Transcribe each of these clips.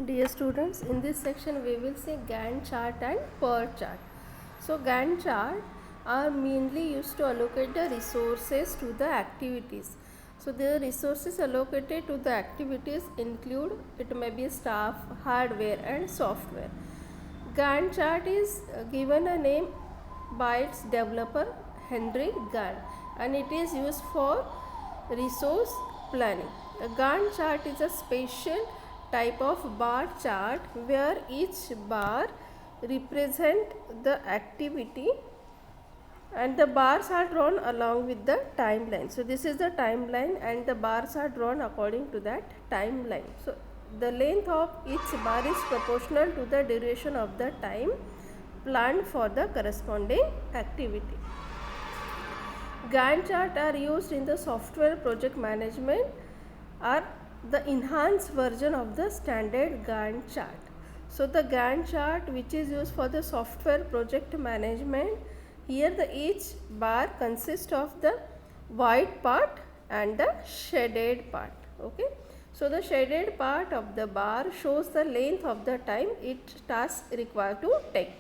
Dear students, in this section we will see Gantt chart and PERT chart. So Gantt chart are mainly used to allocate the resources to the activities. So the resources allocated to the activities include, it may be staff, hardware and software. Gantt chart is given a name by its developer Henry Gantt, and it is used for resource planning. A Gantt chart is a special type of bar chart where each bar represent the activity and the bars are drawn along with the timeline. So this is the timeline and the bars are drawn according to that timeline. So the length of each bar is proportional to the duration of the time planned for the corresponding activity. Gantt chart are used in the software project management, are the enhanced version of the standard Gantt chart. So the Gantt chart which is used for the software project management, here the each bar consists of the white part and the shaded part. Okay. So the shaded part of the bar shows the length of the time each task required to take,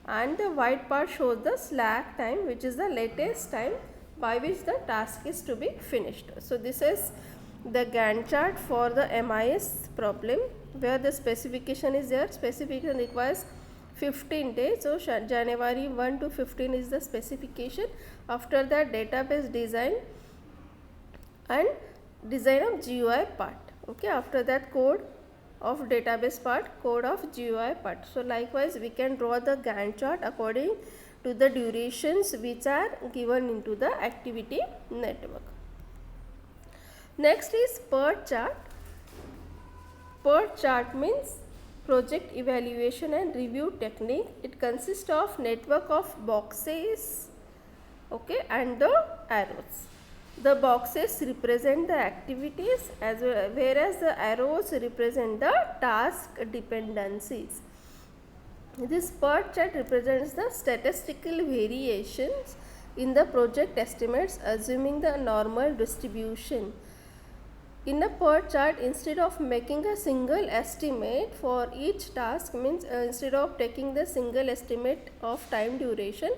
and the white part shows the slack time, which is the latest time by which the task is to be finished. So this is the Gantt chart for the MIS problem, where the specification is there. Specification requires 15 days. So January 1 to 15 is the specification. After that, database design and design of GUI part. Okay, after that, code of database part, code of GUI part. So likewise, we can draw the Gantt chart according to the durations which are given into the activity network. Next is PERT chart. PERT chart means project evaluation and review technique. It consists of network of boxes, okay, and the arrows. The boxes represent the activities whereas the arrows represent the task dependencies. This PERT chart represents the statistical variations in the project estimates assuming the normal distribution. In a PERT chart, instead of making a single estimate for each task, means instead of taking the single estimate of time duration,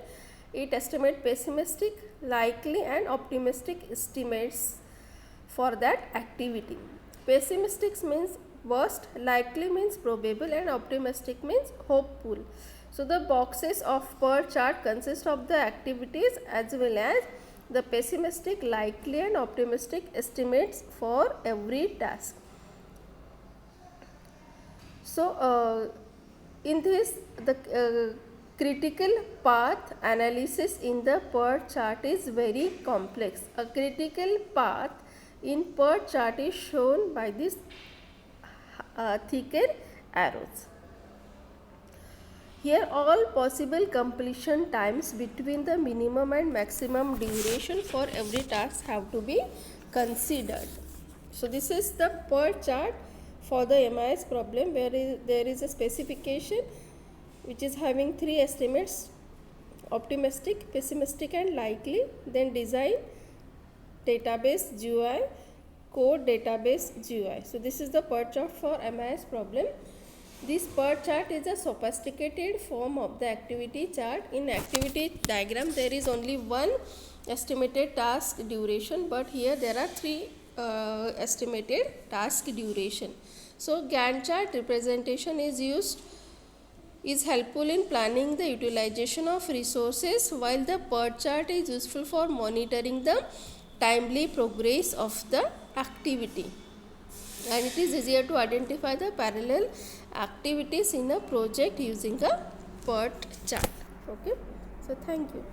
it estimates pessimistic, likely and optimistic estimates for that activity. Pessimistic means worst, likely means probable and optimistic means hopeful. So the boxes of PERT chart consist of the activities as well as the pessimistic, likely and optimistic estimates for every task. So in this, the critical path analysis in the PERT chart is very complex. A critical path in PERT chart is shown by this thicker arrows. Here all possible completion times between the minimum and maximum duration for every task have to be considered. So this is the PERT chart for the MIS problem, where there is a specification which is having three estimates: optimistic, pessimistic and likely. Then design, database GUI, code, database GUI. So this is the PERT chart for MIS problem. This PERT chart is a sophisticated form of the activity chart. In activity diagram, there is only one estimated task duration, but here there are three estimated task duration. So Gantt chart representation is helpful in planning the utilization of resources, while the PERT chart is useful for monitoring the timely progress of the activity, and it is easier to identify the parallel activities in a project using a PERT chart. Okay, so thank you.